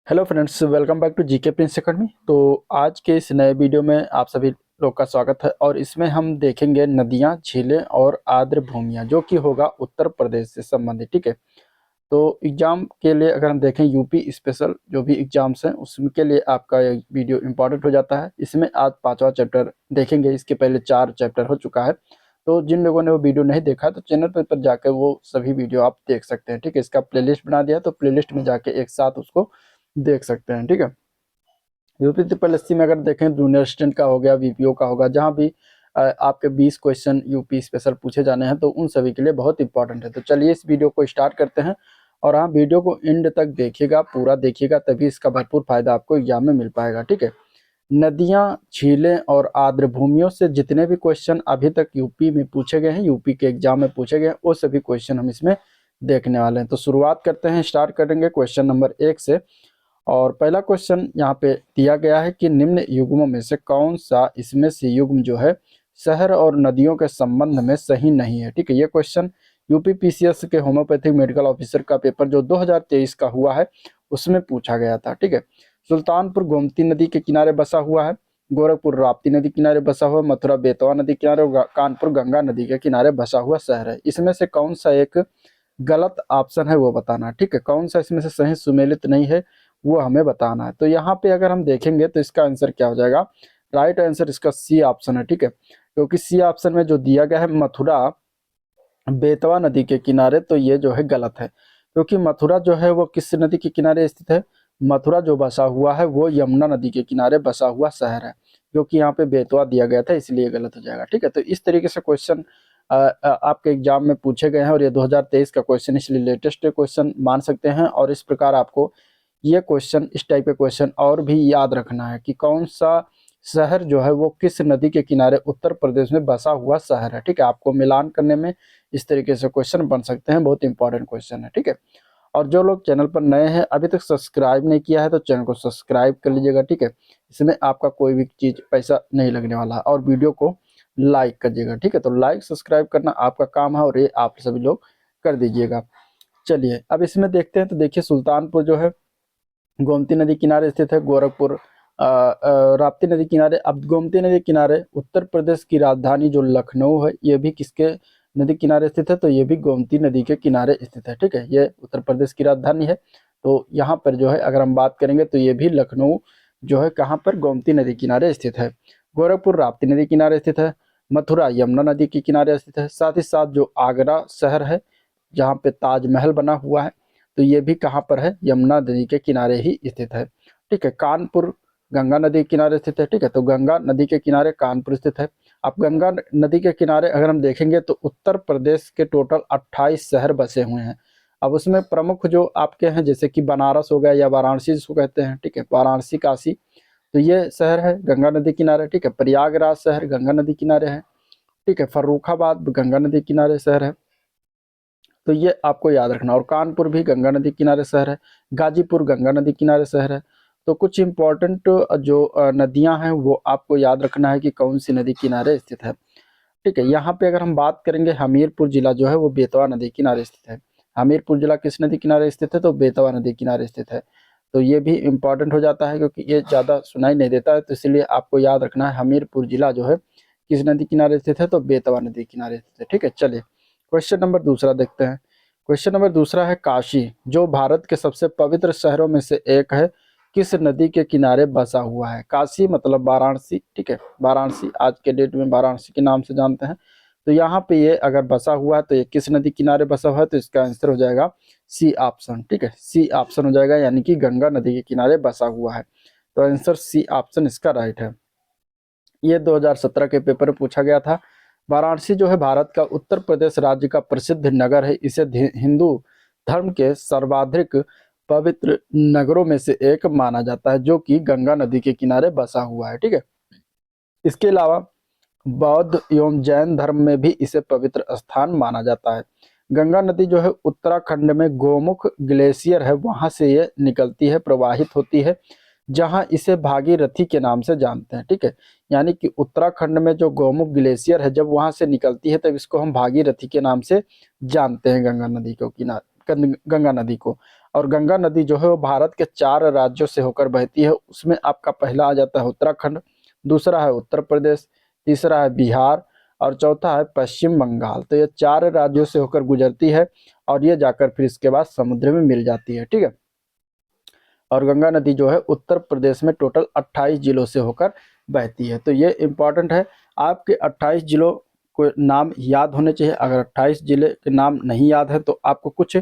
Hello friends, welcome back to GK prince academy. तो आज के इस नए वीडियो में आप सभी लोग का स्वागत है और इसमें हम देखेंगे नदियां, झीलें और आर्द्र भूमियां, जो कि होगा उत्तर प्रदेश से संबंधित। ठीक है, तो एग्जाम के लिए अगर हम देखें यूपी स्पेशल जो भी एग्जाम्स हैं उसके लिए आपका ये वीडियो इंपॉर्टेंट हो जाता है। इसमें आज पांचवा चैप्टर देखेंगे, इसके पहले 4 चैप्टर हो चुका है। तो जिन लोगों ने वो वीडियो नहीं देखा तो चैनल पर जाकर वो सभी वीडियो आप देख सकते हैं। ठीक है, इसका प्लेलिस्ट बना दिया, तो प्लेलिस्ट में जाके एक साथ उसको देख सकते हैं। ठीक है, यूपी ट्रिपल एस सी में अगर देखें जूनियर असिस्टेंट का हो गया, वीपीओ का होगा, जहाँ भी आपके 20 क्वेश्चन यूपी स्पेशल पूछे जाने हैं, तो उन सभी के लिए बहुत इंपॉर्टेंट है। तो चलिए इस वीडियो को स्टार्ट करते हैं और हाँ, वीडियो को एंड तक देखिएगा, पूरा देखिएगा, तभी इसका भरपूर फायदा आपको एग्जाम में मिल पाएगा। ठीक है, नदियां, झीलें और आर्द्र भूमियों से जितने भी क्वेश्चन अभी तक यूपी में पूछे गए हैं, यूपी के एग्जाम में पूछे गए हैं, वो सभी क्वेश्चन हम इसमें देखने वाले हैं। तो शुरुआत करते हैं, स्टार्ट करेंगे क्वेश्चन नंबर 1 से। और पहला क्वेश्चन यहाँ पे दिया गया है कि निम्न युग्मों में से कौन सा इसमें से युग्म जो है शहर और नदियों के संबंध में सही नहीं है। ठीक है, ये क्वेश्चन यूपी पीसीएस के होम्योपैथिक मेडिकल ऑफिसर का पेपर जो 2023 का हुआ है उसमें पूछा गया था। ठीक है, सुल्तानपुर गोमती नदी के किनारे बसा हुआ है, गोरखपुर राप्ती नदी किनारे बसा हुआ, मथुरा बेतवा नदी किनारे और कानपुर गंगा नदी के किनारे बसा हुआ शहर है। इसमें से कौन सा एक गलत ऑप्शन है वो बताना है। ठीक है, कौन सा इसमें से सही सुमेलित नहीं है वो हमें बताना है। तो यहाँ पे अगर हम देखेंगे तो इसका आंसर क्या हो जाएगा, राइट आंसर इसका सी ऑप्शन है। ठीक है, क्योंकि सी ऑप्शन में जो दिया गया है मथुरा बेतवा नदी के किनारे, तो ये जो है गलत है, क्योंकि मथुरा जो है वो किस नदी के किनारे स्थित है, मथुरा जो बसा हुआ है वो यमुना नदी के किनारे बसा हुआ शहर है, जो कि यहाँ पे बेतवा दिया गया था, इसलिए गलत हो जाएगा। ठीक है, तो इस तरीके से क्वेश्चन आपके एग्जाम में पूछे गए हैं और ये 2023 का क्वेश्चन, इसलिए लेटेस्ट क्वेश्चन मान सकते हैं। और इस प्रकार आपको ये क्वेश्चन, इस टाइप के क्वेश्चन और भी याद रखना है कि कौन सा शहर जो है वो किस नदी के किनारे उत्तर प्रदेश में बसा हुआ शहर है। ठीक है, आपको मिलान करने में इस तरीके से क्वेश्चन बन सकते हैं, बहुत इंपॉर्टेंट क्वेश्चन है। ठीक है, और जो लोग चैनल पर नए हैं, अभी तक सब्सक्राइब नहीं किया है, तो चैनल को सब्सक्राइब कर लीजिएगा। ठीक है, इसमें आपका कोई भी चीज पैसा नहीं लगने वाला है, और वीडियो को लाइक करिएगा। ठीक है, तो लाइक सब्सक्राइब करना आपका काम है और ये आप सभी लोग कर दीजिएगा। चलिए अब इसमें देखते हैं। तो देखिए, सुल्तानपुर जो है गोमती नदी किनारे स्थित है, गोरखपुर राप्ती नदी किनारे। अब गोमती नदी किनारे उत्तर प्रदेश की राजधानी जो लखनऊ है, ये भी किसके नदी किनारे स्थित है, तो ये भी गोमती नदी के किनारे स्थित है। ठीक है, ये उत्तर प्रदेश की राजधानी है। तो यहाँ पर जो है अगर हम बात करेंगे तो ये भी लखनऊ जो है कहाँ पर, गोमती नदी किनारे स्थित है। गोरखपुर राप्ती नदी किनारे स्थित है, मथुरा यमुना नदी के किनारे स्थित है। साथ ही साथ जो आगरा शहर है जहाँ पे ताजमहल बना हुआ है, तो ये भी कहाँ पर है, यमुना नदी के किनारे ही स्थित है। ठीक है, कानपुर गंगा नदी के किनारे स्थित है। ठीक है, तो गंगा नदी के किनारे कानपुर स्थित है। अब गंगा नदी के किनारे अगर हम देखेंगे तो उत्तर प्रदेश के टोटल 28 शहर बसे हुए हैं। अब उसमें प्रमुख जो आपके हैं, जैसे कि बनारस हो गया या वाराणसी जिसको कहते हैं, ठीक है, वाराणसी, काशी, तो ये शहर है गंगा नदी किनारे। ठीक है, प्रयागराज शहर गंगा नदी किनारे है। ठीक है, फर्रुखाबाद गंगा नदी किनारे शहर है, तो ये आपको याद रखना। और कानपुर भी गंगा नदी किनारे शहर है, गाजीपुर गंगा नदी किनारे शहर है। तो कुछ इंपॉर्टेंट जो नदियां हैं वो आपको याद रखना है कि कौन सी नदी किनारे स्थित है। ठीक है, यहाँ पे अगर हम बात करेंगे, हमीरपुर जिला जो है वो बेतवा नदी किनारे स्थित है। हमीरपुर जिला किस नदी किनारे स्थित है, तो बेतवा नदी किनारे स्थित है। तो ये भी इंपॉर्टेंट हो जाता है, क्योंकि ये ज़्यादा सुनाई नहीं देता है, तो इसलिए आपको याद रखना है हमीरपुर जिला जो है किस नदी किनारे स्थित है, तो बेतवा नदी किनारे स्थित है। ठीक है, चलिए क्वेश्चन नंबर दूसरा देखते हैं। क्वेश्चन नंबर दूसरा है, काशी जो भारत के सबसे पवित्र शहरों में से एक है, किस नदी के किनारे बसा हुआ है। काशी मतलब वाराणसी। ठीक है, वाराणसी आज के डेट में वाराणसी के नाम से जानते हैं। तो यहाँ पे ये अगर बसा हुआ है तो ये किस नदी किनारे बसा हुआ है, तो इसका आंसर हो जाएगा सी ऑप्शन। ठीक है, सी ऑप्शन हो जाएगा, यानी कि गंगा नदी के किनारे बसा हुआ है। तो आंसर सी ऑप्शन इसका राइट है। ये 2017 के पेपर में पूछा गया था। वाराणसी जो है भारत का उत्तर प्रदेश राज्य का प्रसिद्ध नगर है। इसे हिंदू धर्म के सर्वाधिक पवित्र नगरों में से एक माना जाता है, जो कि गंगा नदी के किनारे बसा हुआ है। ठीक है, इसके अलावा बौद्ध एवं जैन धर्म में भी इसे पवित्र स्थान माना जाता है। गंगा नदी जो है उत्तराखंड में गोमुख ग्लेशियर है, वहां से ये निकलती है, प्रवाहित होती है, जहां इसे भागीरथी के नाम से जानते हैं। ठीक है, यानी कि उत्तराखंड में जो गोमुख ग्लेशियर है, जब वहां से निकलती है तब इसको हम भागीरथी के नाम से जानते हैं, गंगा नदी को, किनारे गंगा नदी को। और गंगा नदी जो है वो भारत के 4 राज्यों से होकर बहती है। उसमें आपका पहला आ जाता है उत्तराखंड, दूसरा है उत्तर प्रदेश, तीसरा है बिहार और चौथा है पश्चिम बंगाल। तो ये 4 राज्यों से होकर गुजरती है और ये जाकर फिर इसके बाद समुद्र में मिल जाती है। ठीक है, और गंगा नदी जो है उत्तर प्रदेश में टोटल 28 जिलों से होकर बहती है। तो ये इम्पॉर्टेंट है, आपके 28 जिलों को नाम याद होने चाहिए। अगर 28 जिले के नाम नहीं याद है तो आपको कुछ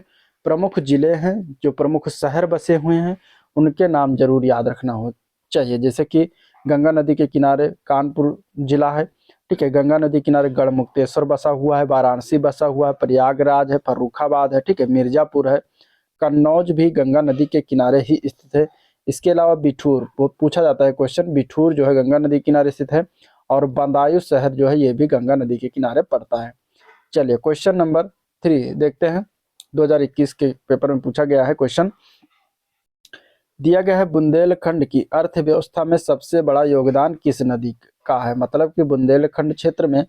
प्रमुख जिले हैं, जो प्रमुख शहर बसे हुए हैं, उनके नाम जरूर याद रखना हो चाहिए। जैसे कि गंगा नदी के किनारे कानपुर जिला है। ठीक है, गंगा नदी किनारे गढ़मुक्तेश्वर बसा हुआ है, वाराणसी बसा हुआ है, प्रयागराज है, फर्रुखाबाद है, ठीक है, मिर्जापुर है, कन्नौज भी गंगा नदी के किनारे ही स्थित है। इसके अलावा बिठूर पूछा जाता है क्वेश्चन, बिठूर जो है गंगा नदी किनारे स्थित है और बदायूं शहर जो है ये भी गंगा नदी के किनारे पड़ता है। चलिए क्वेश्चन नंबर 3 देखते हैं। 2021 के पेपर में पूछा गया है क्वेश्चन, दिया गया है बुंदेलखंड की अर्थव्यवस्था में सबसे बड़ा योगदान किस नदी का है। मतलब कि बुंदेलखंड क्षेत्र में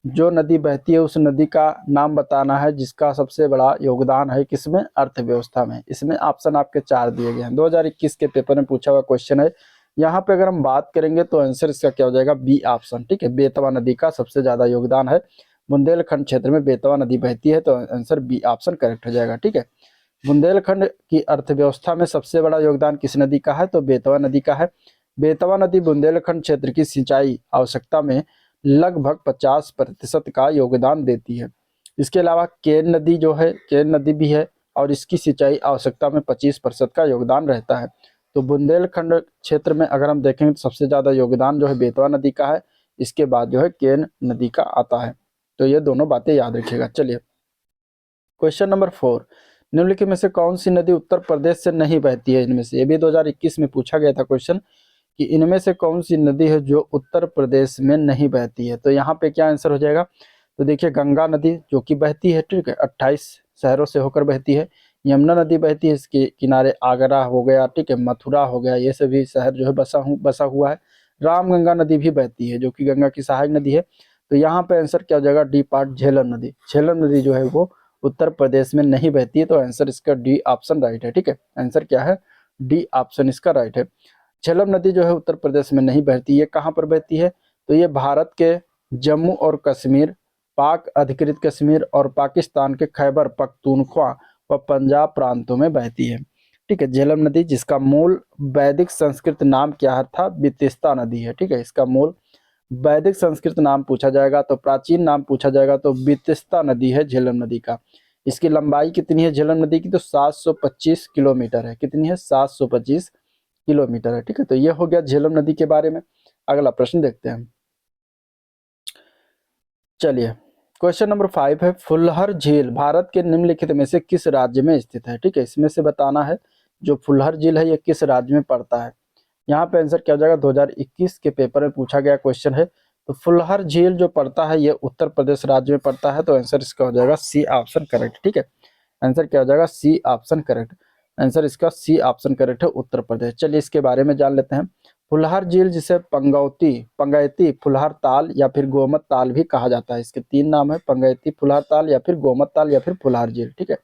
जो नदी बहती है उस नदी का नाम बताना है जिसका सबसे बड़ा योगदान है किसमें, अर्थव्यवस्था में। इसमें ऑप्शन आपके 4 दिए गए हैं, 2021 के पेपर में पूछा हुआ क्वेश्चन है। यहाँ पे अगर हम बात करेंगे तो आंसर इसका क्या हो जाएगा, बी ऑप्शन। ठीक है, बेतवा नदी का सबसे ज्यादा योगदान है, बुंदेलखंड क्षेत्र में बेतवा नदी बहती है, तो आंसर बी ऑप्शन करेक्ट हो जाएगा। ठीक है, बुंदेलखंड की अर्थव्यवस्था में सबसे बड़ा योगदान किस नदी का है, तो बेतवा नदी का है। बेतवा नदी बुंदेलखंड क्षेत्र की सिंचाई आवश्यकता में लगभग 50% का योगदान देती है। इसके अलावा केन नदी जो है, केन नदी भी है और इसकी सिंचाई आवश्यकता में 25% का योगदान रहता है। तो बुंदेलखंड क्षेत्र में अगर हम देखेंगे तो सबसे ज्यादा योगदान जो है बेतवा नदी का है, इसके बाद जो है केन नदी का आता है। तो ये दोनों बातें याद रखिएगा। चलिए क्वेश्चन नंबर 4, निम्नलिखित में से कौन सी नदी उत्तर प्रदेश से नहीं बहती है। इनमें से, ये भी 2021 में पूछा गया था क्वेश्चन कि इनमें से कौन सी नदी है जो उत्तर प्रदेश में नहीं बहती है। तो यहाँ पे क्या आंसर हो जाएगा, तो देखिए गंगा नदी जो कि बहती है, ठीक है, 28 शहरों से होकर बहती है। यमुना नदी बहती है, इसके किनारे आगरा हो गया, ठीक है, मथुरा हो गया, ये सभी शहर जो है बसा हुआ है। रामगंगा नदी भी बहती है जो कि गंगा की सहायक नदी है। तो यहाँ पे आंसर क्या हो जाएगा, डी पार्ट झेलम नदी। झेलम नदी जो है वो उत्तर प्रदेश में नहीं बहती है, तो आंसर इसका डी ऑप्शन राइट है। ठीक है, आंसर क्या है, डी ऑप्शन इसका राइट है। झेलम नदी जो है उत्तर प्रदेश में नहीं बहती, ये कहाँ पर बहती है, तो ये भारत के जम्मू और कश्मीर, पाक अधिकृत कश्मीर और पाकिस्तान के खैबर पख्तूनख्वा व पंजाब प्रांतों में बहती है। ठीक है, झेलम नदी जिसका मूल वैदिक संस्कृत नाम क्या था, बितिस्ता नदी है। ठीक है, इसका मूल वैदिक संस्कृत नाम पूछा जाएगा तो प्राचीन नाम पूछा जाएगा तो बितिस्ता नदी है झेलम नदी का। इसकी लंबाई कितनी है झेलम नदी की, तो 725 किलोमीटर है। कितनी है, 725 किलोमीटर है। ठीक है, तो ये हो गया झेलम नदी के बारे में। अगला प्रश्न देखते हैं। चलिए क्वेश्चन नंबर 5 है, फुलहर झील भारत के निम्नलिखित में से किस राज्य में स्थित है। ठीक है, इसमें से बताना है जो फुलहर झील है ये किस राज्य में पड़ता है। यहाँ पे आंसर क्या हो जाएगा, 2021 के पेपर में पूछा गया क्वेश्चन है। तो फुलहर झील जो पड़ता है ये उत्तर प्रदेश राज्य में पड़ता है, तो आंसर इसका हो जाएगा सी ऑप्शन करेक्ट। ठीक है, आंसर क्या हो जाएगा, सी ऑप्शन करेक्ट। आंसर इसका सी ऑप्शन करेक्ट है, उत्तर प्रदेश। चलिए इसके बारे में जान लेते हैं। फुलहर झील जिसे पंगैती फुलहर ताल या फिर गोमत ताल भी कहा जाता है। इसके 3 नाम है, पंगैती फुलहर ताल या फिर गोमत ताल या फिर फुलहर झील। ठीक है,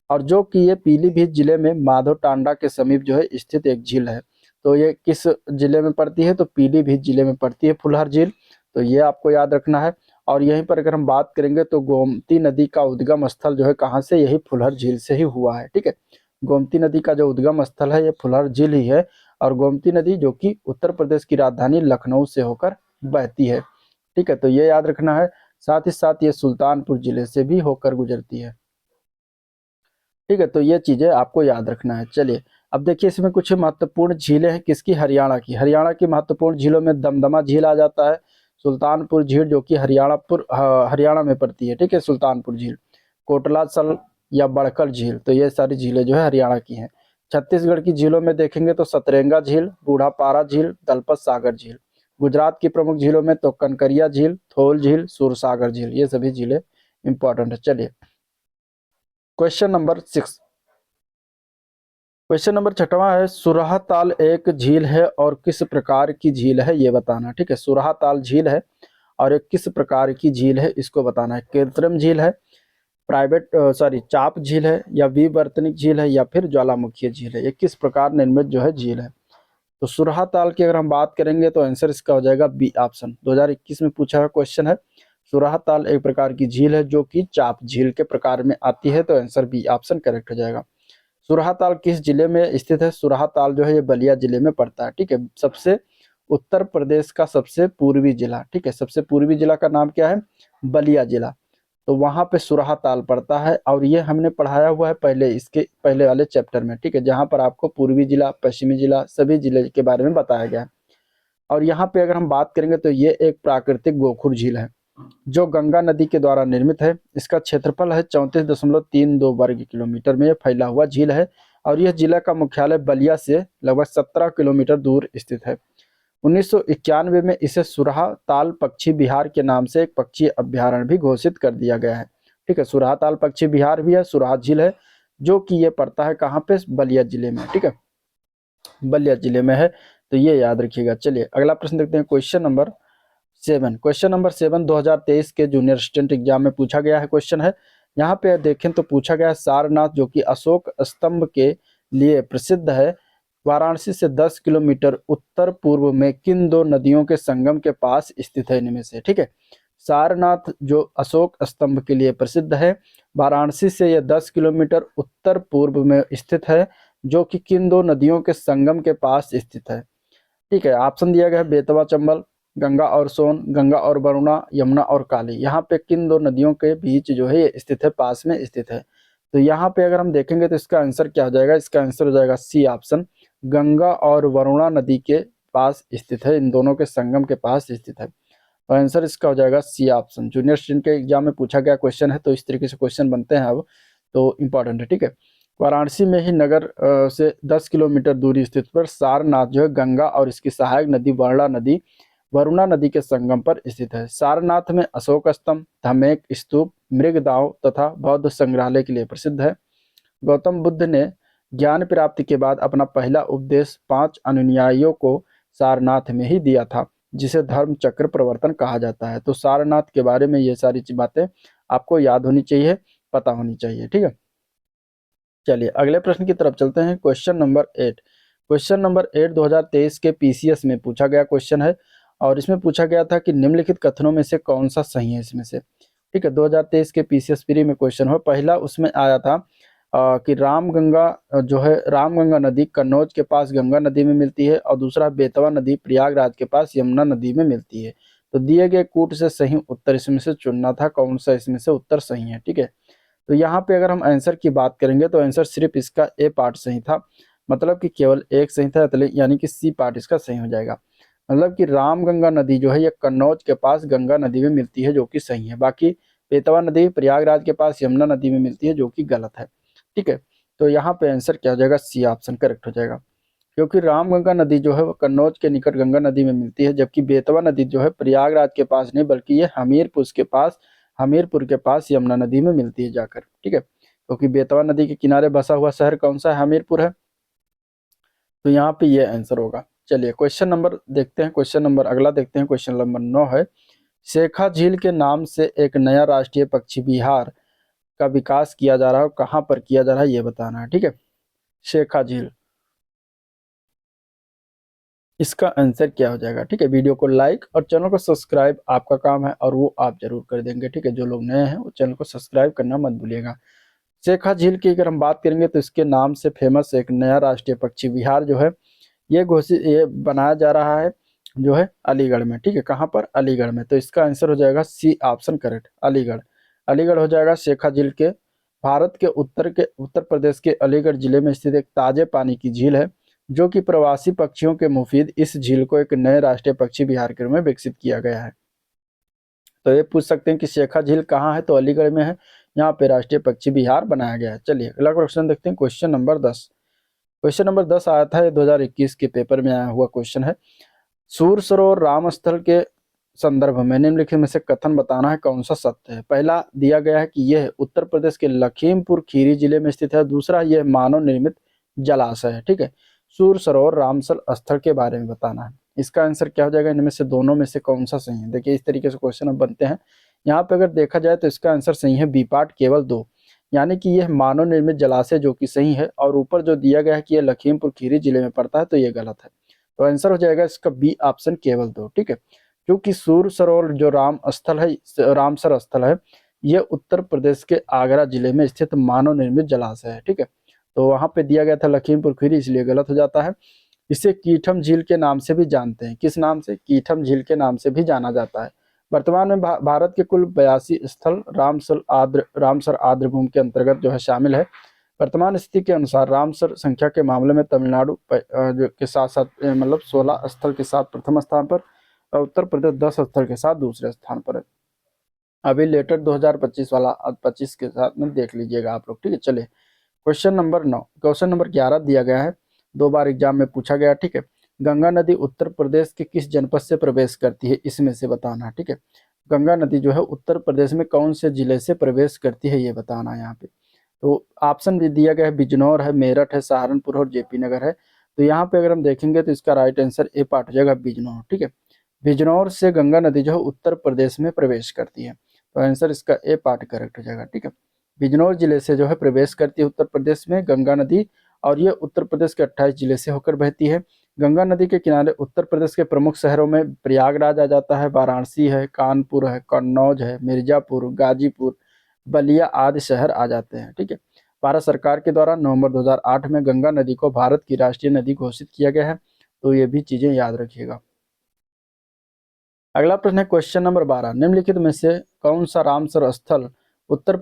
और जो कि ये पीलीभीत जिले में माधव टांडा के समीप जो है स्थित एक झील है। तो ये किस जिले में पड़ती है, तो पीलीभीत जिले में पड़ती है फुलहर झील। तो ये आपको याद रखना है। और यहीं पर अगर हम बात करेंगे तो गोमती नदी का उद्गम स्थल जो है कहाँ से, यही फुलहर झील से ही हुआ है। ठीक है, गोमती नदी का जो उद्गम स्थल है ये फुलहर झील ही है। और गोमती नदी जो कि उत्तर प्रदेश की राजधानी लखनऊ से होकर बहती है। ठीक है, तो ये याद रखना है। साथ ही साथ ये सुल्तानपुर जिले से भी होकर गुजरती है। ठीक है, तो ये चीजें आपको याद रखना है। चलिए अब देखिए इसमें कुछ महत्वपूर्ण झीलें हैं किसकी, हरियाणा की। हरियाणा की महत्वपूर्ण झीलों में दमदमा झील आ जाता है, सुल्तानपुर झील जो कि हरियाणा में पड़ती है। ठीक है, सुल्तानपुर झील, कोटलासल या बड़कल झील, तो ये सारी झीलें जो है हरियाणा की हैं। छत्तीसगढ़ की झीलों में देखेंगे तो सतरेंगा झील, बूढ़ापारा झील, दलपत सागर झील। गुजरात की प्रमुख झीलों में तो कनकरिया झील, थोल झील, सूरसागर झील, ये सभी झीलें इंपॉर्टेंट है। चलिए क्वेश्चन नंबर 6, क्वेश्चन नंबर 6वां है, सुरहा ताल एक झील है और किस प्रकार की झील है ये बताना। ठीक है, सुरहा ताल झील है और एक किस प्रकार की झील है इसको बताना है। कृत्रिम झील है, प्राइवेट चाप झील है या विवर्तनिक झील है या फिर ज्वालामुखी झील है, ये किस प्रकार निर्मित जो है झील है। तो सुरहा ताल की अगर हम बात करेंगे तो आंसर इसका हो जाएगा बी ऑप्शन। 2021 में पूछा हुआ क्वेश्चन है। सुरहा ताल एक प्रकार की झील है जो कि चाप झील के प्रकार में आती है, तो आंसर बी ऑप्शन करेक्ट हो जाएगा। सुरहा ताल किस जिले में स्थित है? सुरहा ताल जो है ये बलिया जिले में पड़ता है, ठीक है। सबसे उत्तर प्रदेश का सबसे पूर्वी जिला, ठीक है, सबसे पूर्वी जिला का नाम क्या है? बलिया जिला। तो वहां पे सुरहा ताल पड़ता है और ये हमने पढ़ाया हुआ है पहले, इसके पहले वाले चैप्टर में, ठीक है, जहां पर आपको पूर्वी जिला, पश्चिमी जिला, सभी जिले के बारे में बताया गया है। और यहाँ पे अगर हम बात करेंगे तो ये एक प्राकृतिक गोखुर झील है जो गंगा नदी के द्वारा निर्मित है। इसका क्षेत्रफल है 34.32 वर्ग किलोमीटर में फैला हुआ झील है और यह जिला का मुख्यालय बलिया से लगभग 17 किलोमीटर दूर स्थित है। 1991 में इसे सुरहा ताल पक्षी विहार के नाम से एक पक्षी अभ्यारण्य भी घोषित कर दिया गया है, ठीक है। सुरहा ताल पक्षी विहार भी है, सुरहा झील है, जो कि ये पड़ता है कहाँ पे? बलिया जिले में, ठीक है, बलिया जिले में है, तो ये याद रखिएगा। चलिए अगला प्रश्न देखते हैं, क्वेश्चन नंबर 7। क्वेश्चन नंबर 7 2023 के जूनियर असिस्टेंट एग्जाम में पूछा गया है क्वेश्चन है। यहाँ पे देखें तो पूछा गया है सारनाथ जो कि अशोक स्तंभ के लिए प्रसिद्ध है, वाराणसी से 10 किलोमीटर उत्तर पूर्व में किन दो नदियों के संगम के पास स्थित है इनमें से, ठीक है। सारनाथ जो अशोक स्तंभ के लिए प्रसिद्ध है, वाराणसी से यह 10 किलोमीटर उत्तर पूर्व में स्थित है, जो कि किन दो नदियों के संगम के पास स्थित है, ठीक है। ऑप्शन दिया गया है बेतवा चंबल, गंगा और सोन, गंगा और वरुणा, यमुना और काली। यहाँ पे किन दो नदियों के बीच जो है ये स्थित है, पास में स्थित है। तो यहाँ पे अगर हम देखेंगे तो इसका आंसर क्या हो जाएगा? इसका आंसर हो जाएगा सी ऑप्शन, गंगा और वरुणा नदी के पास स्थित है, इन दोनों के संगम के पास स्थित है। तो आंसर इसका हो जाएगा सी ऑप्शन। जूनियर स्टूडेंट के एग्जाम में पूछा गया क्वेश्चन है, तो इस तरीके से क्वेश्चन बनते हैं अब, तो इम्पोर्टेंट है, ठीक है। वाराणसी में ही नगर से 10 किलोमीटर दूरी स्थित पर सारनाथ जो है गंगा और इसकी सहायक नदी वरुणा नदी के संगम पर स्थित है। सारनाथ में अशोक स्तंभ, धमेक स्तूप, मृगदाव तथा बौद्ध संग्रहालय के लिए प्रसिद्ध है। गौतम बुद्ध ने ज्ञान प्राप्ति के बाद अपना पहला उपदेश 5 अनुयायियों को सारनाथ में ही दिया था, जिसे धर्म चक्र प्रवर्तन कहा जाता है। तो सारनाथ के बारे में ये सारी बातें आपको याद होनी चाहिए, पता होनी चाहिए, ठीक है। चलिए अगले प्रश्न की तरफ चलते हैं, क्वेश्चन नंबर 8। क्वेश्चन नंबर 8 2023 के पीसीएस में पूछा गया क्वेश्चन है और इसमें पूछा गया था कि निम्नलिखित कथनों में से कौन सा सही है इसमें से, ठीक है। 2023 के पीसीएस प्री में क्वेश्चन हो, पहला उसमें आया था कि रामगंगा नदी कन्नौज के पास गंगा नदी में मिलती है और दूसरा बेतवा नदी प्रयागराज के पास यमुना नदी में मिलती है। तो दिए गए कूट से सही उत्तर इसमें से चुनना था, कौन सा इसमें से उत्तर सही है, ठीक है। तो यहाँ पे अगर हम आंसर की बात करेंगे तो आंसर सिर्फ इसका ए पार्ट सही था, मतलब कि केवल एक सही था, यानी कि सी पार्ट इसका सही हो जाएगा। मतलब कि रामगंगा नदी जो है ये कन्नौज के पास गंगा नदी में मिलती है, जो कि सही है। बाकी बेतवा नदी प्रयागराज के पास यमुना नदी में मिलती है, जो कि गलत है, ठीक है। तो यहाँ पे आंसर क्या हो जाएगा? सी ऑप्शन करेक्ट हो जाएगा, क्योंकि रामगंगा नदी जो है वो कन्नौज के निकट गंगा नदी में मिलती है, जबकि बेतवा नदी जो है प्रयागराज के पास नहीं बल्कि ये हमीरपुर के पास यमुना नदी में मिलती है जाकर, ठीक है। क्योंकि बेतवा नदी के किनारे बसा हुआ शहर कौन सा है? हमीरपुर है, तो यहाँ पे ये आंसर होगा। चलिए क्वेश्चन नंबर देखते हैं, क्वेश्चन नंबर अगला देखते हैं, क्वेश्चन नंबर 9 है, शेखा झील के नाम से एक नया राष्ट्रीय पक्षी विहार का विकास किया जा रहा है, कहाँ पर किया जा रहा है ये बताना है, ठीक है। शेखा झील, इसका आंसर क्या हो जाएगा? ठीक है, वीडियो को लाइक और चैनल को सब्सक्राइब आपका काम है और वो आप जरूर कर देंगे, ठीक है। जो लोग नए हैं वो चैनल को सब्सक्राइब करना मत भूलिएगा। शेखा झील की अगर हम बात करेंगे तो इसके नाम से फेमस एक नया राष्ट्रीय पक्षी विहार जो है ये बनाया जा रहा है जो है अलीगढ़ में, ठीक है। कहाँ पर? अलीगढ़ में। तो इसका आंसर हो जाएगा C option correct, Aligarh. Aligarh हो जाएगा। शेखा झील के भारत के उत्तर प्रदेश के अलीगढ़ जिले में स्थित एक ताजे पानी की झील है, जो कि प्रवासी पक्षियों के मुफीद इस झील को एक नए राष्ट्रीय पक्षी विहार के रूप में विकसित किया गया है। तो ये पूछ सकते हैं कि शेखा झील कहाँ है? तो अलीगढ़ में है, यहाँ पे राष्ट्रीय पक्षी विहार बनाया गया है। चलिए अगला क्वेश्चन देखते हैं, क्वेश्चन नंबर 10। क्वेश्चन नंबर 10 आया था, ये 2021 के पेपर में आया हुआ क्वेश्चन है। सूर सरोवर रामस्थल के संदर्भ में निम्नलिखित में से कथन बताना है, कौन सा सत्य है? पहला दिया गया है कि यह उत्तर प्रदेश के लखीमपुर खीरी जिले में स्थित है, दूसरा यह मानव निर्मित जलाशय है, ठीक है। सूर सरोवर रामस्थल स्थल के बारे में बताना है, इसका आंसर क्या हो जाएगा? इनमें से दोनों में से कौन सा सही है? देखिए इस तरीके से क्वेश्चन अब बनते हैं, यहाँ पे अगर देखा जाए तो इसका आंसर सही है बी पार्ट, केवल 2, यानी कि यह मानव निर्मित जलाशय जो कि सही है। और ऊपर जो दिया गया है कि यह लखीमपुर खीरी जिले में पड़ता है, तो ये गलत है। तो आंसर हो जाएगा इसका बी ऑप्शन, केवल 2। ठीक है, क्योंकि सूर सरोवर जो राम स्थल है, रामसर स्थल है, ये उत्तर प्रदेश के आगरा जिले में स्थित मानव निर्मित जलाशय है। ठीक है, तो वहां पे दिया गया था लखीमपुर खीरी, इसलिए गलत हो जाता है। इसे कीठम झील के नाम से भी जानते हैं। किस नाम से? कीठम झील के नाम से भी जाना जाता है। वर्तमान में भारत के कुल 82 स्थल रामसर आर्द्र भूमि के अंतर्गत जो है शामिल है। वर्तमान स्थिति के अनुसार रामसर संख्या के मामले में तमिलनाडु के साथ साथ मतलब 16 स्थल के साथ प्रथम स्थान पर, और उत्तर प्रदेश 10 स्थल के साथ दूसरे स्थान पर है। अभी लेटर 2025 वाला 25 के साथ में देख लीजिएगा आप लोग। ठीक है, चलिए क्वेश्चन नंबर 9, क्वेश्चन नंबर 11 दिया गया है, 2 बार एग्जाम में पूछा गया। ठीक है, गंगा नदी उत्तर प्रदेश के किस जनपद से प्रवेश करती है, इसमें से बताना। ठीक है, गंगा नदी जो है उत्तर प्रदेश में कौन से जिले से प्रवेश करती है, ये बताना है यहाँ पे। तो ऑप्शन भी दिया गया है, बिजनौर है, मेरठ है, सहारनपुर और जेपी नगर है। तो यहाँ पे अगर हम देखेंगे तो इसका राइट आंसर ए पार्ट हो जाएगा, बिजनौर। ठीक है, बिजनौर से गंगा नदी जो है उत्तर प्रदेश में प्रवेश करती है, तो आंसर इसका ए पार्ट करेक्ट हो जाएगा। ठीक है, बिजनौर जिले से जो है प्रवेश करती है उत्तर प्रदेश में गंगा नदी, और ये उत्तर प्रदेश के 28 जिले से होकर बहती है। गंगा नदी के किनारे उत्तर प्रदेश के प्रमुख शहरों में प्रयागराज आ जाता है, वाराणसी है, कानपुर है, कन्नौज है, मिर्जापुर, गाजीपुर, बलिया आदि शहर आ जाते हैं। ठीक है, भारत सरकार के द्वारा नवंबर 2008 में गंगा नदी को भारत की राष्ट्रीय नदी घोषित किया गया है, तो ये भी चीजें याद रखिएगा। अगला प्रश्न है क्वेश्चन नंबर 12, निम्नलिखित में से कौन सा रामसर स्थल उत्तर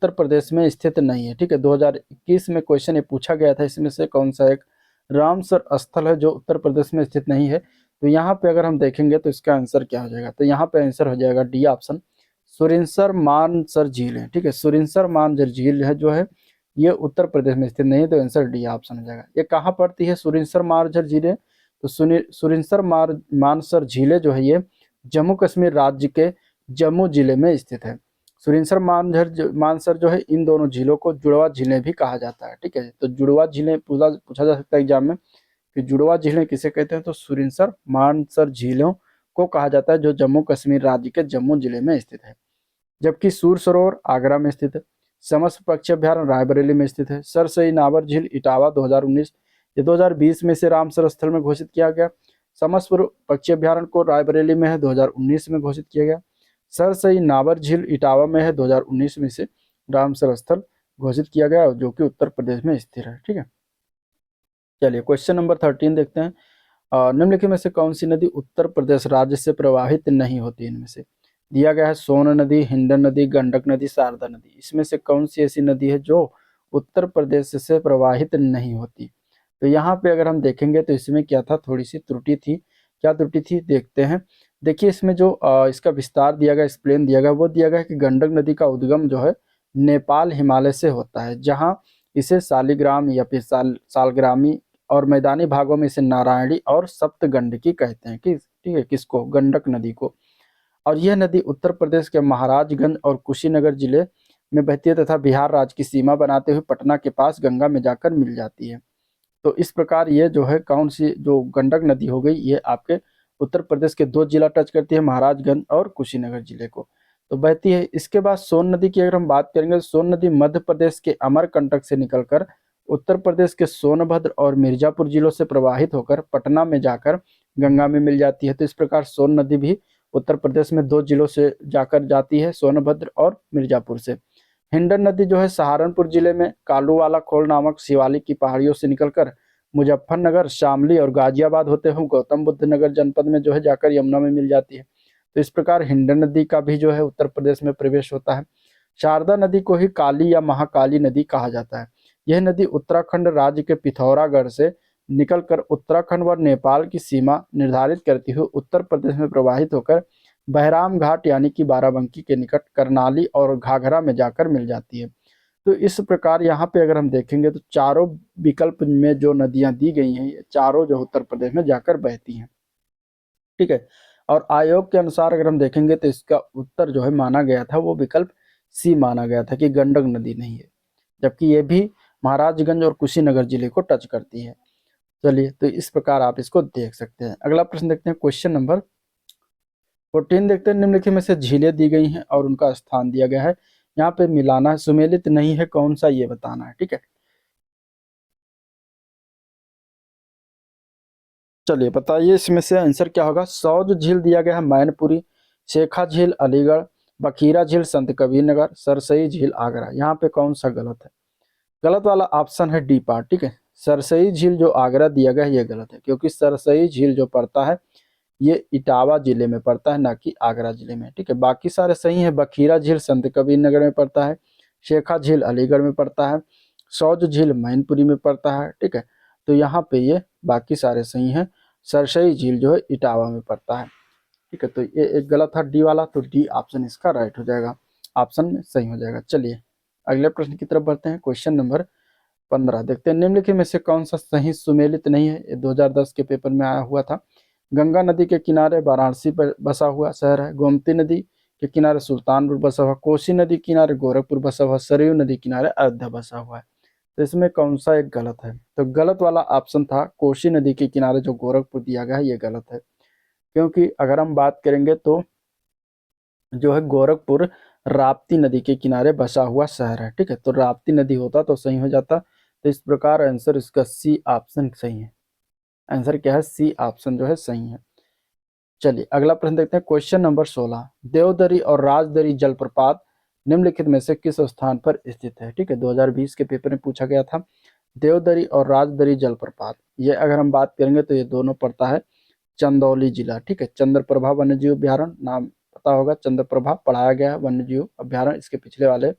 प्रदेश में स्थित नहीं है। ठीक है, 2021 में क्वेश्चन ये पूछा गया था, इसमें से कौन सा एक रामसर स्थल है जो उत्तर प्रदेश में स्थित नहीं है। तो यहाँ पे अगर हम देखेंगे तो इसका आंसर क्या हो जाएगा, तो यहाँ पे आंसर हो जाएगा डी ऑप्शन, सुरिनसर मानसर झील है। ठीक है, सुरिनसर मानसर झील है जो है ये उत्तर प्रदेश में स्थित नहीं है, तो आंसर डी ऑप्शन हो जाएगा। ये कहाँ पड़ती है सुरिनसर मानसर झीलें, तो सुरिनसर मानसर झीलें जो है ये जम्मू कश्मीर राज्य के जम्मू जिले में स्थित है। सुरिनसर मानसर जो है, इन दोनों झीलों को जुड़वा झीलें भी कहा जाता है। ठीक है, तो जुड़वा झीलें पूछा जा सकता है एग्जाम में कि जुड़वा झीलें किसे कहते हैं, तो सुरिनसर मानसर झीलों को कहा जाता है जो जम्मू कश्मीर राज्य के जम्मू जिले में स्थित है। जबकि सूर सरोवर आगरा में स्थित है, समस्त पक्षी अभ्यारण्य रायबरेली में स्थित है, सरसई नावर झील इटावा 2019 ये 2020 में से रामसर स्थल में घोषित किया गया। समस्तपुर पक्षी अभ्यारण्य को रायबरेली में है, 2019 में घोषित किया गया। सरसई नावर झील इटावा में है, 2019 में से रामसर स्थल घोषित किया गया, जो कि उत्तर प्रदेश में स्थित है। ठीक है, चलिए क्वेश्चन नंबर 13 देखते हैं। निम्नलिखित में से कौन सी नदी उत्तर प्रदेश राज्य से प्रवाहित नहीं होती, इनमें से दिया गया है सोन नदी, हिंडन नदी, गंडक नदी, शारदा नदी। इसमें से कौन सी ऐसी नदी है जो उत्तर प्रदेश से प्रवाहित नहीं होती। तो यहाँ पे अगर हम देखेंगे तो इसमें क्या था, थोड़ी सी त्रुटि थी। क्या त्रुटि थी देखते हैं। देखिए इसमें जो इसका विस्तार दिया गया, एक्सप्लेन दिया गया, वो दिया गया कि गंडक नदी का उद्गम जो है नेपाल हिमालय से होता है, जहाँ इसे शालिग्राम या फिर सालग्रामी, और मैदानी भागों में इसे नारायणी और सप्तगंडकी कहते हैं। ठीक है, किसको? गंडक नदी को। और यह नदी उत्तर प्रदेश के महाराजगंज और कुशीनगर जिले में बहती है तथा बिहार राज्य की सीमा बनाते हुए पटना के पास गंगा में जाकर मिल जाती है। तो इस प्रकार ये जो है कौन सी जो गंडक नदी हो गई, ये आपके उत्तर प्रदेश के 2 जिला टच करती है, महाराजगंज और कुशीनगर जिले को, तो बहती है। इसके बाद सोन नदी की अगर हम बात करेंगे तो सोन नदी मध्य प्रदेश के अमरकंटक से निकलकर उत्तर प्रदेश के सोनभद्र और मिर्जापुर जिलों से प्रवाहित होकर पटना में जाकर गंगा में मिल जाती है। तो इस प्रकार सोन नदी भी उत्तर प्रदेश में 2 जिलों से जाकर जाती है, सोनभद्र और मिर्जापुर से। हिंडन नदी जो है सहारनपुर जिले में कालूवाला खोल नामक शिवालिक की पहाड़ियों से निकलकर मुजफ्फरनगर, शामली और गाजियाबाद होते हुए गौतम बुद्ध नगर जनपद में जो है जाकर यमुना में मिल जाती है। तो इस प्रकार हिंडन नदी का भी जो है उत्तर प्रदेश में प्रवेश होता है। शारदा नदी को ही काली या महाकाली नदी कहा जाता है। यह नदी उत्तराखंड राज्य के पिथौरागढ़ से निकलकर उत्तराखंड व नेपाल की सीमा निर्धारित करती हुए उत्तर प्रदेश में प्रवाहित होकर बहराम घाट यानी कि बाराबंकी के निकट करनाली और घाघरा में जाकर मिल जाती है। तो इस प्रकार यहाँ पे अगर हम देखेंगे तो चारों विकल्प में जो नदियां दी गई हैं, ये चारों जो उत्तर प्रदेश में जाकर बहती हैं। ठीक है, और आयोग के अनुसार अगर हम देखेंगे तो इसका उत्तर जो है माना गया था वो विकल्प सी माना गया था कि गंडक नदी नहीं है, जबकि ये भी महाराजगंज और कुशीनगर जिले को टच करती है। चलिए, तो इस प्रकार आप इसको देख सकते हैं। अगला प्रश्न देखते हैं, क्वेश्चन नंबर 14 देखते हैं, निम्नलिखित में से झीलें दी गई हैं और उनका स्थान दिया गया है। यहाँ पे मिलाना है, सुमेलित नहीं है कौन सा ये बताना है, ठीक है। चलिए बताइए इसमें से आंसर क्या होगा। सौज झील दिया गया है मैनपुरी, शेखा झील अलीगढ़, बखीरा झील संत कबीर नगर, सरसई झील आगरा। यहाँ पे कौन सा गलत है? गलत वाला ऑप्शन है डी पार्ट, ठीक है। सरसई झील जो आगरा दिया गया है ये गलत है, क्योंकि सरसई झील जो पड़ता है ये इटावा जिले में पड़ता है, ना कि आगरा जिले में, ठीक है। बाकी सारे सही है। बखीरा झील संत कबीर नगर में पड़ता है, शेखा झील अलीगढ़ में पड़ता है, सौज झील मैनपुरी में पड़ता है, ठीक है। तो यहाँ पे ये बाकी सारे सही हैं। सरसई झील जो है इटावा में पड़ता है, ठीक है। तो ये एक गलत था डी वाला, तो डी ऑप्शन इसका राइट हो जाएगा, ऑप्शन में सही हो जाएगा। चलिए अगले प्रश्न की तरफ बढ़ते हैं। क्वेश्चन नंबर 15 देखते हैं, निम्नलिखित में से कौन सा सही सुमेलित नहीं है? ये 2010 के पेपर में आया हुआ था। गंगा नदी के किनारे वाराणसी पर बसा हुआ शहर है, गोमती नदी के किनारे सुल्तानपुर बसा हुआ, कोसी नदी किनारे गोरखपुर बसा हुआ, सरयू नदी किनारे अयोध्या बसा हुआ है। तो इसमें कौन सा एक गलत है? तो गलत वाला ऑप्शन था कोसी नदी के किनारे जो गोरखपुर दिया गया है ये गलत है, क्योंकि अगर हम बात करेंगे तो जो है गोरखपुर राप्ती नदी के किनारे बसा हुआ शहर है, ठीक है। तो राप्ती नदी होता तो सही हो जाता। तो इस प्रकार आंसर इसका सी ऑप्शन सही है। आंसर क्या है? सी ऑप्शन जो है सही है। चलिए अगला प्रश्न देखते हैं। क्वेश्चन नंबर 16, देवदरी और राजदरी जलप्रपात निम्नलिखित में से किस स्थान पर स्थित है? ठीक है, 2020 के पेपर में पूछा गया था। देवदरी और राजदरी जलप्रपात, ये अगर हम बात करेंगे तो ये दोनों पड़ता है चंदौली जिला, ठीक है। चंद्रप्रभा वन्यजीव अभ्यारण्य, नाम पता होगा, चंद्रप्रभा पढ़ाया गया है वन्यजीव अभ्यारण्य इसके पिछले वाले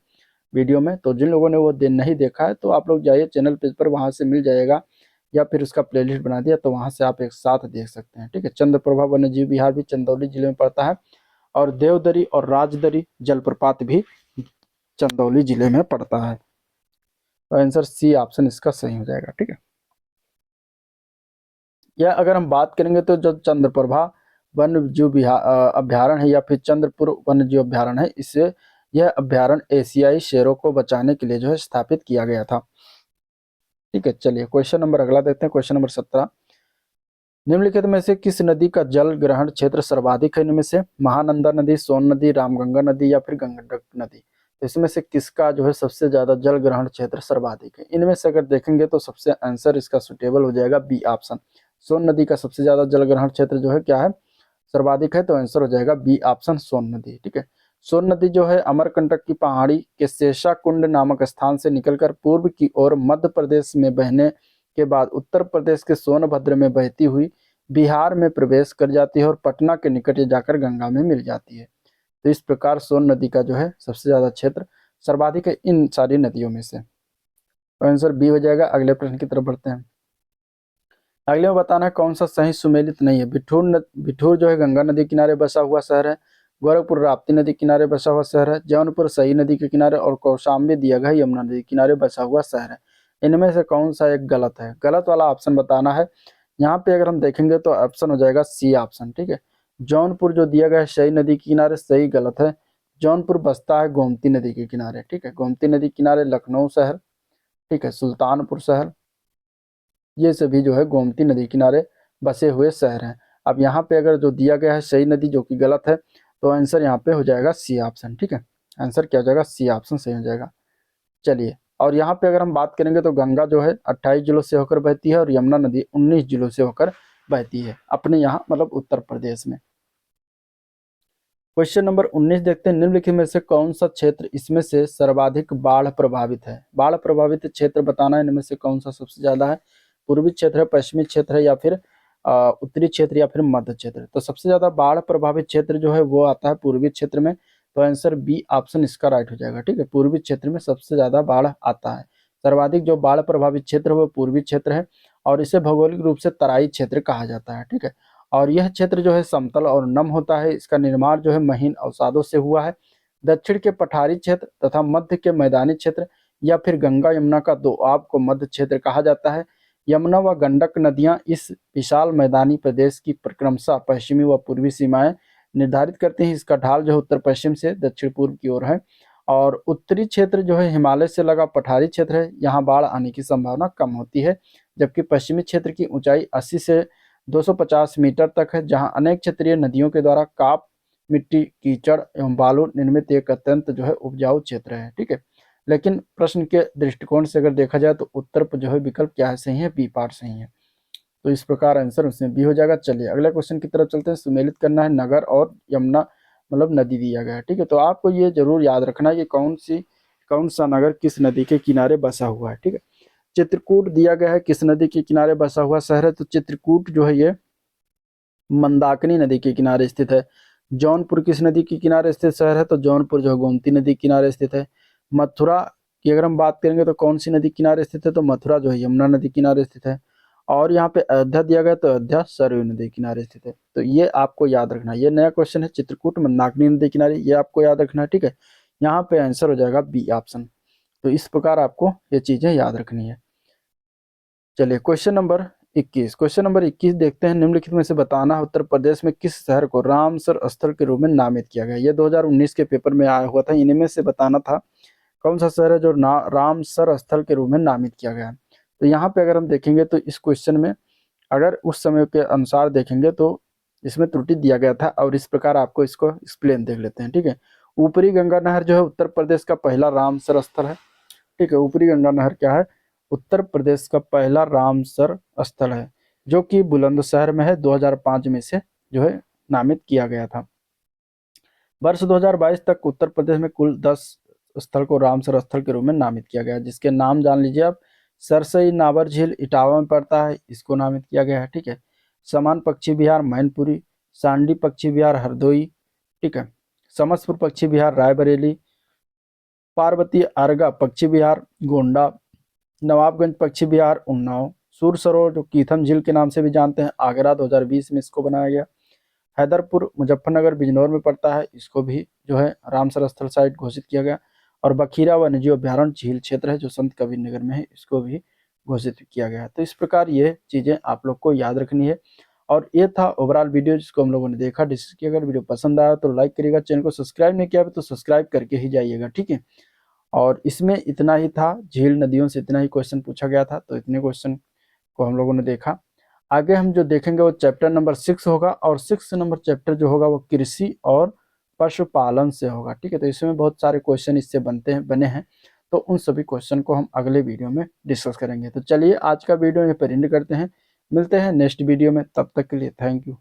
वीडियो में। तो जिन लोगों ने वो दिन नहीं देखा है तो आप लोग जाइए चैनल पेज पर, वहां से मिल जाएगा, या फिर उसका प्लेलिस्ट बना दिया तो वहां से आप एक साथ देख सकते हैं, ठीक है। चंद्रप्रभा वन्यजीव विहार भी चंदौली जिले में पड़ता है, और देवदरी और राजदरी जलप्रपात भी चंदौली जिले में पड़ता है। तो आंसर सी ऑप्शन इसका सही हो जाएगा, ठीक है। या अगर हम बात करेंगे तो जो चंद्रप्रभा वन्य जीव अभ्यारण्य है या फिर चंद्रपुर वन्य जीव अभ्यारण्य है, इससे यह अभ्यारण्य एशियाई शेरों को बचाने के लिए जो है स्थापित किया गया था, ठीक है। चलिए क्वेश्चन नंबर अगला देखते हैं। क्वेश्चन नंबर 17, निम्नलिखित में से किस नदी का जल ग्रहण क्षेत्र सर्वाधिक है? इनमें से महानंदा नदी, सोन नदी, रामगंगा नदी या फिर गंडक नदी। तो इसमें से किसका जो है सबसे ज्यादा जल ग्रहण क्षेत्र सर्वाधिक है? इनमें से अगर देखेंगे तो सबसे आंसर इसका सुटेबल हो जाएगा बी ऑप्शन, सोन नदी का सबसे ज्यादा जल ग्रहण क्षेत्र जो है क्या है, सर्वाधिक है। तो आंसर हो जाएगा बी ऑप्शन सोन नदी, ठीक है। सोन नदी जो है अमरकंटक की पहाड़ी के शेषा कुंड नामक स्थान से निकलकर पूर्व की ओर मध्य प्रदेश में बहने के बाद उत्तर प्रदेश के सोनभद्र में बहती हुई बिहार में प्रवेश कर जाती है और पटना के निकट जाकर गंगा में मिल जाती है। तो इस प्रकार सोन नदी का जो है सबसे ज्यादा क्षेत्र सर्वाधिक है इन सारी नदियों में से। तो आंसर बी हो जाएगा। अगले प्रश्न की तरफ बढ़ते हैं। अगले में बताना है कौन सा सही सुमेलित नहीं है। बिठूर जो है गंगा नदी किनारे बसा हुआ शहर है, गोरखपुर राप्ती नदी किनारे बसा हुआ शहर है, जौनपुर सई नदी के किनारे, और कौशाम्बी दिया गया यमुना नदी किनारे बसा हुआ शहर है। इनमें से कौन सा एक गलत है? गलत वाला ऑप्शन बताना है। यहाँ पे अगर हम देखेंगे तो ऑप्शन हो जाएगा सी ऑप्शन, ठीक है। जौनपुर जो दिया गया है सई नदी के किनारे, सही गलत है। जौनपुर बसता है गोमती नदी के किनारे, ठीक है। गोमती नदी किनारे लखनऊ शहर, ठीक है, सुल्तानपुर शहर, ये सभी जो है गोमती नदी किनारे बसे हुए शहर हैं। अब यहाँ पे अगर जो दिया गया है सही नदी जो कि गलत है, तो आंसर यहाँ पे हो जाएगा सी ऑप्शन, ठीक है। आंसर क्या हो जाएगा? सी ऑप्शन सही हो जाएगा। चलिए, और यहाँ पे अगर हम बात करेंगे तो गंगा जो है 28 जिलों से होकर बहती है और यमुना नदी 19 जिलों से होकर बहती है अपने यहाँ मतलब उत्तर प्रदेश में। क्वेश्चन नंबर 19 देखते हैं, निम्नलिखित में से कौन सा क्षेत्र इसमें से सर्वाधिक बाढ़ प्रभावित है? बाढ़ प्रभावित क्षेत्र बताना है, इनमें से कौन सा सबसे ज्यादा है? पूर्वी क्षेत्र है, पश्चिमी क्षेत्र है, या फिर उत्तरी क्षेत्र, या फिर मध्य क्षेत्र? तो सबसे ज्यादा बाढ़ प्रभावित क्षेत्र जो है वो आता है पूर्वी क्षेत्र में। तो आंसर बी ऑप्शन इसका राइट हो जाएगा, ठीक है। पूर्वी क्षेत्र में सबसे ज्यादा बाढ़ आता है। सर्वाधिक जो बाढ़ प्रभावित क्षेत्र है वो पूर्वी क्षेत्र है, और इसे भौगोलिक रूप से तराई क्षेत्र कहा जाता है, ठीक है। और यह क्षेत्र जो है समतल और नम होता है। इसका निर्माण जो है महीन अवसादों से हुआ है। दक्षिण के पठारी क्षेत्र तथा मध्य के मैदानी क्षेत्र या फिर गंगा यमुना का दोआब को मध्य क्षेत्र कहा जाता है। यमुना व गंडक नदियां इस विशाल मैदानी प्रदेश की क्रमशः पश्चिमी व पूर्वी सीमाएं निर्धारित करती हैं। इसका ढाल जो है उत्तर पश्चिम से दक्षिण पूर्व की ओर है, और उत्तरी क्षेत्र जो है हिमालय से लगा पठारी क्षेत्र है, यहाँ बाढ़ आने की संभावना कम होती है। जबकि पश्चिमी क्षेत्र की ऊंचाई 80 से 250 मीटर तक है, जहां अनेक क्षेत्रीय नदियों के द्वारा काप मिट्टी, कीचड़ एवं बालू निर्मित एक अत्यंत जो है उपजाऊ क्षेत्र है। ठीक है, लेकिन प्रश्न के दृष्टिकोण से अगर देखा जाए तो उत्तर जो है विकल्प क्या है सही है, बी पार्ट सही है। तो इस प्रकार आंसर उसमें बी हो जाएगा। चलिए अगले क्वेश्चन की तरफ चलते हैं। सुमेलित करना है नगर और यमुना मतलब नदी दिया गया है। ठीक है, तो आपको ये जरूर याद रखना है कि कौन सा नगर किस नदी के किनारे बसा हुआ है। ठीक है, चित्रकूट दिया गया है किस नदी के किनारे बसा हुआ शहर है, तो चित्रकूट जो है ये मंदाकिनी नदी के किनारे स्थित है। जौनपुर किस नदी के किनारे स्थित शहर है, तो जौनपुर जो है गोमती नदी के किनारे स्थित है। मथुरा की अगर हम बात करेंगे तो कौन सी नदी किनारे स्थित है, तो मथुरा जो है यमुना नदी किनारे स्थित है। और यहाँ पे अयोध्या दिया गया तो अयोध्या सरयू नदी किनारे स्थित है। तो ये आपको याद रखना है, ये नया क्वेश्चन है, चित्रकूट मंदाकिनी नदी किनारे, ये आपको याद रखना है। ठीक है, यहाँ पे आंसर हो जाएगा बी ऑप्शन। तो इस प्रकार आपको ये चीजें याद रखनी है। चलिए क्वेश्चन नंबर 21, क्वेश्चन नंबर 21 देखते हैं। निम्नलिखित में से बताना है उत्तर प्रदेश में किस शहर को रामसर स्थल के रूप में नामित किया गया। ये 2019 के पेपर में आया हुआ था, इनमें से बताना था कौन सा शहर है जो रामसर स्थल के रूप में नामित किया गया है। तो यहाँ पे अगर हम देखेंगे तो इस क्वेश्चन में अगर उस समय के अनुसार देखेंगे तो इसमें त्रुटि दिया गया था, और इस प्रकार आपको इसको एक्सप्लेन देख लेते हैं। ठीक है, ऊपरी गंगा नहर जो है उत्तर प्रदेश का पहला रामसर स्थल है। ठीक है, ऊपरी गंगा नहर क्या है, उत्तर प्रदेश का पहला रामसर स्थल है, जो कि बुलंदशहर में है। 2005 में से जो है नामित किया गया था। वर्ष 2022 तक उत्तर प्रदेश में कुल 10 स्थल को रामसर स्थल के रूप में नामित किया गया है, जिसके नाम जान लीजिए आप। सरसई नावर झील इटावा में पड़ता है, इसको नामित किया गया है। ठीक है, समान पक्षी विहार मैनपुरी, सांडी पक्षी विहार हरदोई, ठीक है, समस्तपुर पक्षी विहार रायबरेली, पार्वती अर्गा पक्षी विहार गोंडा, नवाबगंज पक्षी विहार उन्नाव, सूर सरोवर जो कीथम झील के नाम से भी जानते हैं आगरा 2020 में इसको बनाया गया। हैदरपुर मुजफ्फरनगर बिजनौर में पड़ता है, इसको भी जो है रामसर स्थल साइट घोषित किया गया। और बखीरा वन्यजीव अभ्यारण्य झील क्षेत्र है जो संत कबीर नगर में है, इसको भी घोषित किया गया है। तो इस प्रकार ये चीजें आप लोग को याद रखनी है। और ये था ओवरऑल वीडियो जिसको हम लोगों ने देखा, डिस्कस किया। अगर वीडियो पसंद आया तो लाइक करिएगा, चैनल को सब्सक्राइब नहीं किया तो सब्सक्राइब करके ही जाइएगा। ठीक है, और इसमें इतना ही था, झील नदियों से इतना ही क्वेश्चन पूछा गया था, तो इतने क्वेश्चन को हम लोगों ने देखा। आगे हम जो देखेंगे वो चैप्टर नंबर 6 होगा, और 6 नंबर चैप्टर जो होगा वो कृषि और पशुपालन से होगा। ठीक है, तो इसमें बहुत सारे क्वेश्चन इससे बने हैं, तो उन सभी क्वेश्चन को हम अगले वीडियो में डिस्कस करेंगे। तो चलिए आज का वीडियो यहाँ पर एंड करते हैं, मिलते हैं नेक्स्ट वीडियो में, तब तक के लिए थैंक यू।